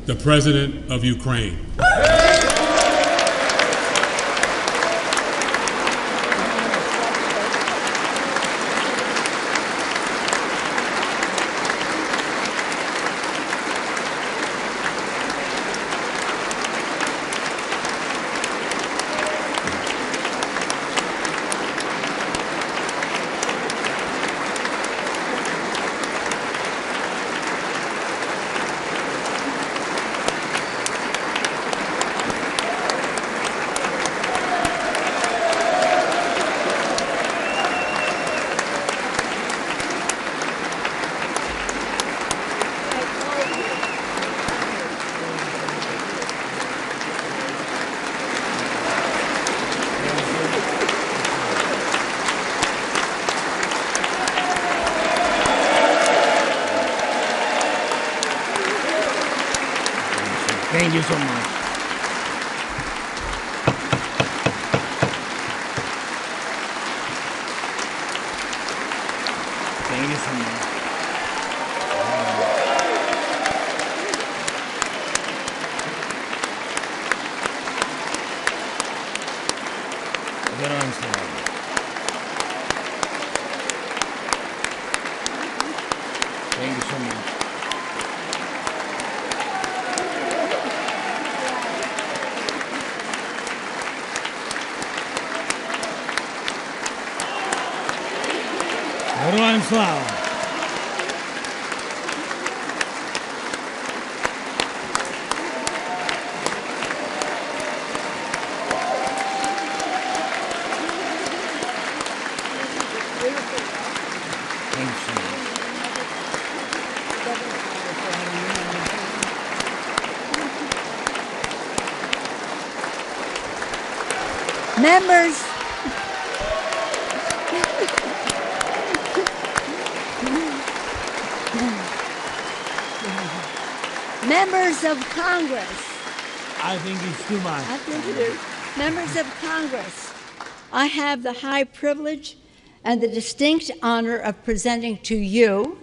the President of Ukraine. Thank you so much. Thank you so much. Героям слава. Thank you so much. Героям слава! Members, members of Congress. I think it's too much. I think it is. Members of Congress, I have the high privilege and the distinct honor of presenting to you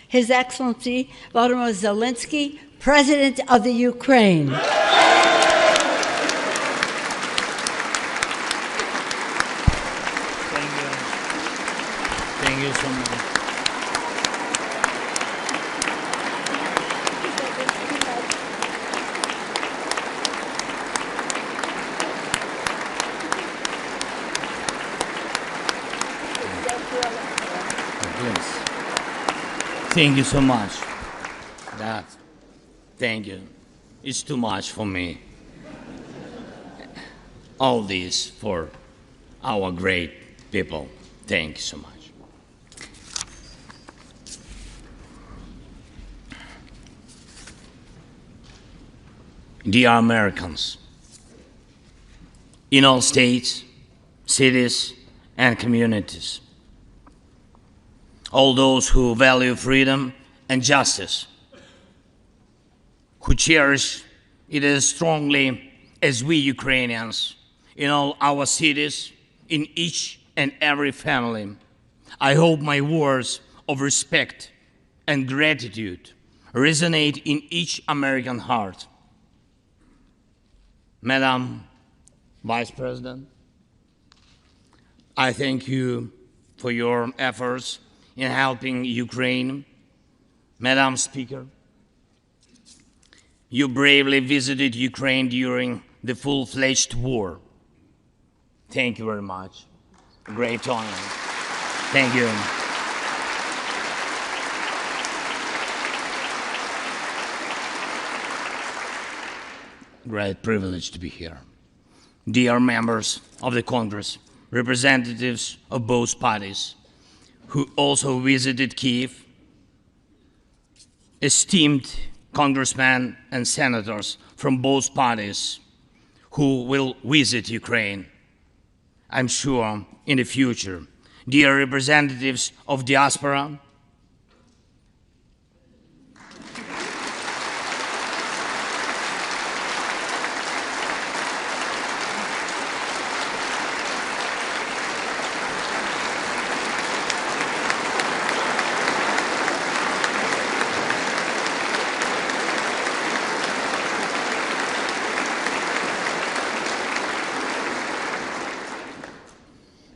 His Excellency Volodymyr Zelensky, President of the Ukraine. Thank you so much. Yes. Thank you so much. Thank you. It's too much for me. All this for our great people. Thank you so much. Dear Americans, in all states, cities, and communities, all those who value freedom and justice, who cherish it as strongly as we Ukrainians, in all our cities, in each and every family, I hope my words of respect and gratitude resonate in each American heart. Madam Vice President, I thank you for your efforts in helping Ukraine. Madam Speaker, you bravely visited Ukraine during the full-fledged war. Thank you very much. Great honor. Thank you. Great privilege to be here. Dear members of the Congress, representatives of both parties, who also visited Kyiv, esteemed congressmen and senators from both parties who will visit Ukraine, I'm sure, in the future. Dear representatives of diaspora,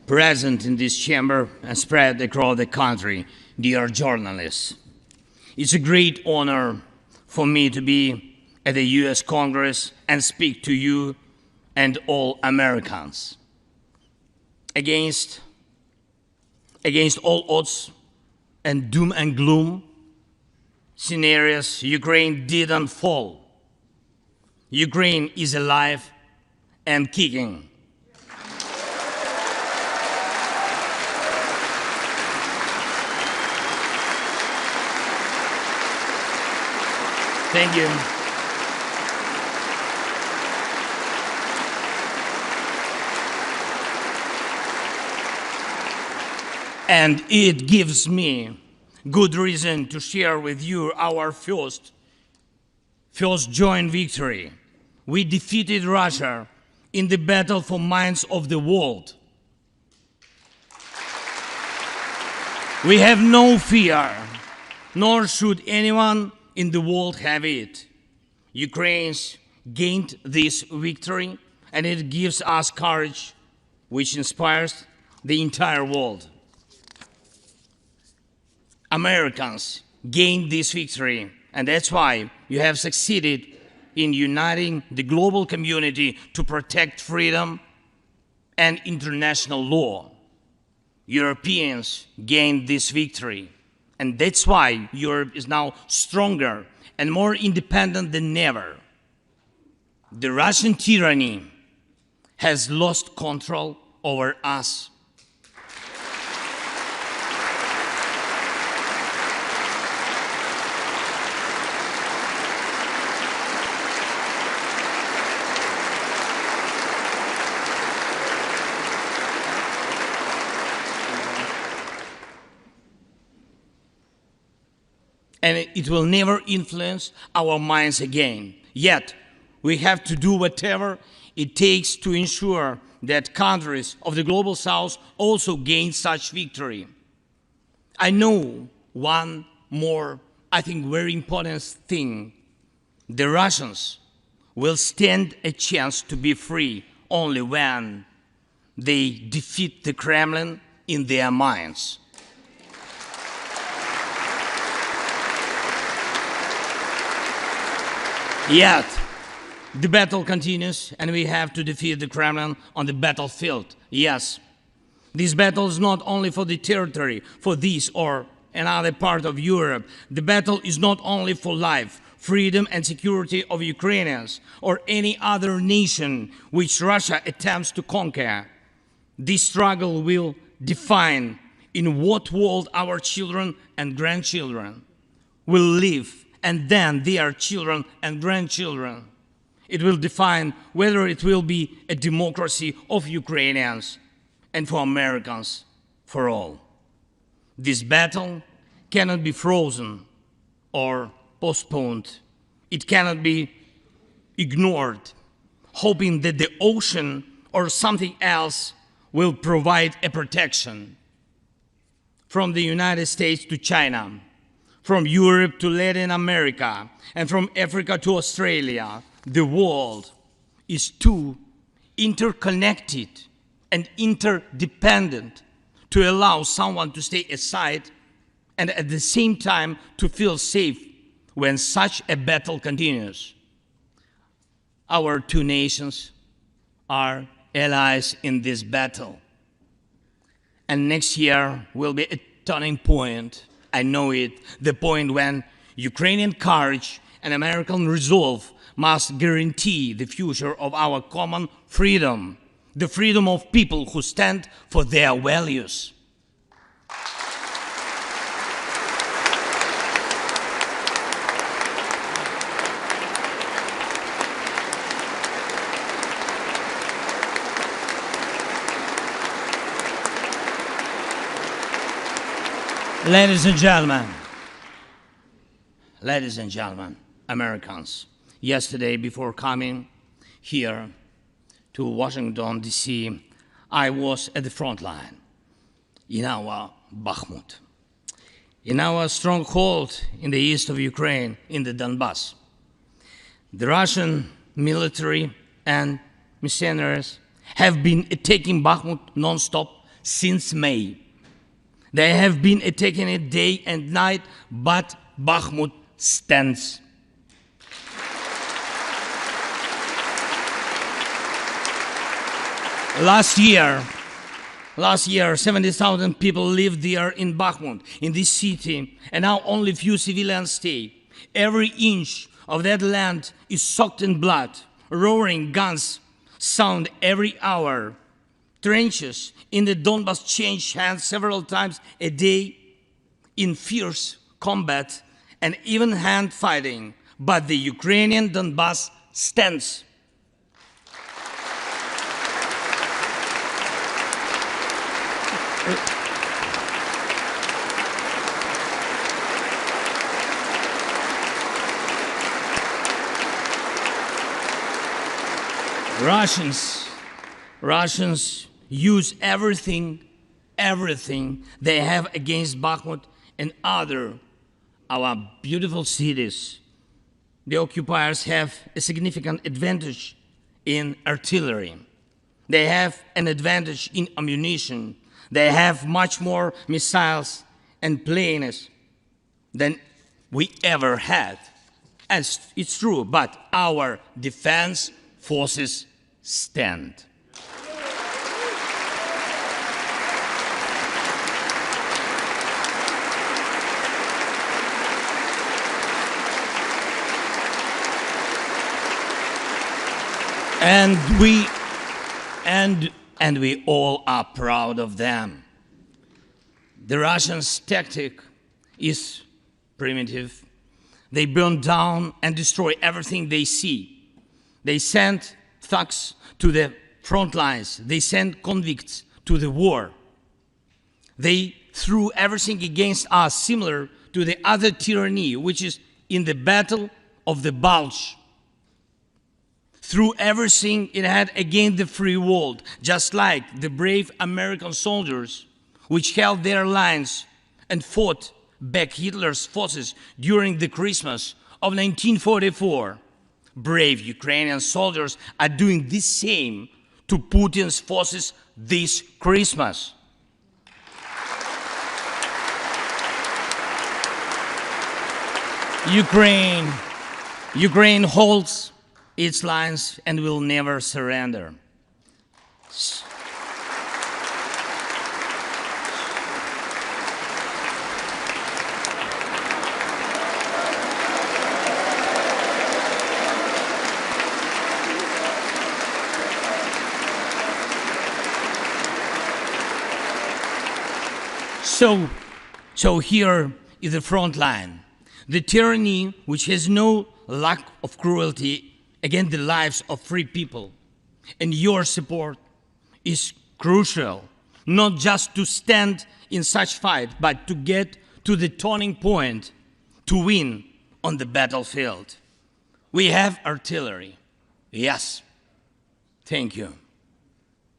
present in this chamber and spread across the country, dear journalists. It's a great honor for me to be at the US Congress and speak to you and all Americans. Against all odds and doom and gloom scenarios, Ukraine didn't fall. Ukraine is alive and kicking. Thank you. And it gives me good reason to share with you our first joint victory. We defeated Russia in the battle for minds of the world. We have no fear, nor should anyone in the world have it. Ukraine's gained this victory, and it gives us courage, which inspires the entire world. Americans gained this victory, and that's why you have succeeded in uniting the global community to protect freedom and international law. Europeans gained this victory, and that's why Europe is now stronger and more independent than ever. The Russian tyranny has lost control over us. And it will never influence our minds again. Yet, we have to do whatever it takes to ensure that countries of the global south also gain such victory. I know one more, I think, very important thing. The Russians will stand a chance to be free only when they defeat the Kremlin in their minds. Yet, the battle continues, and we have to defeat the Kremlin on the battlefield. Yes, this battle is not only for the territory, for this or another part of Europe. The battle is not only for life, freedom, and security of Ukrainians or any other nation which Russia attempts to conquer. This struggle will define in what world our children and grandchildren will live, and then their children and grandchildren. It will define whether it will be a democracy of Ukrainians and for Americans for all. This battle cannot be frozen or postponed. It cannot be ignored, hoping that the ocean or something else will provide a protection. From the United States to China, from Europe to Latin America, and from Africa to Australia, the world is too interconnected and interdependent to allow someone to stay aside and at the same time to feel safe when such a battle continues. Our two nations are allies in this battle. And next year will be a turning point. I know it, the point when Ukrainian courage and American resolve must guarantee the future of our common freedom, the freedom of people who stand for their values. Ladies and gentlemen, Americans, yesterday before coming here to Washington, D.C., I was at the front line in our Bakhmut, in our stronghold in the east of Ukraine, in the Donbass. The Russian military and mercenaries have been attacking Bakhmut non-stop since May. They have been attacking it day and night, but Bakhmut stands. Last year, 70,000 people lived there in Bakhmut, in this city, and now only few civilians stay. Every inch of that land is soaked in blood. Roaring guns sound every hour. Trenches in the Donbas change hands several times a day in fierce combat and even hand fighting. But the Ukrainian Donbas stands. Russians use everything they have against Bakhmut and our beautiful cities. The occupiers have a significant advantage in artillery. They have an advantage in ammunition. They have much more missiles and planes than we ever had. And it's true, but our defense forces stand. And we all are proud of them. The Russians' tactic is primitive. They burn down and destroy everything they see. They send thugs to the front lines. They send convicts to the war. They threw everything against us, similar to the other tyranny, which is in the Battle of the Bulge. Threw everything it had against the free world, just like the brave American soldiers, which held their lines and fought back Hitler's forces during the Christmas of 1944. Brave Ukrainian soldiers are doing the same to Putin's forces this Christmas. Ukraine holds its lines and will never surrender. So here is the front line. The tyranny which has no lack of cruelty against the lives of free people. And your support is crucial, not just to stand in such fight, but to get to the turning point to win on the battlefield. We have artillery. Yes. Thank you.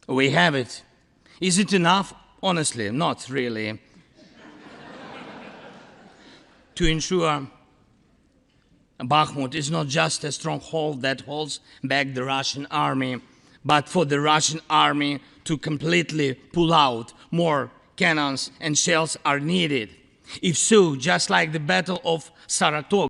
We have it. Is it enough? Honestly, not really. To ensure Bakhmut is not just a stronghold that holds back the Russian army, but for the Russian army to completely pull out, more cannons and shells are needed. If so, just like the Battle of Saratov,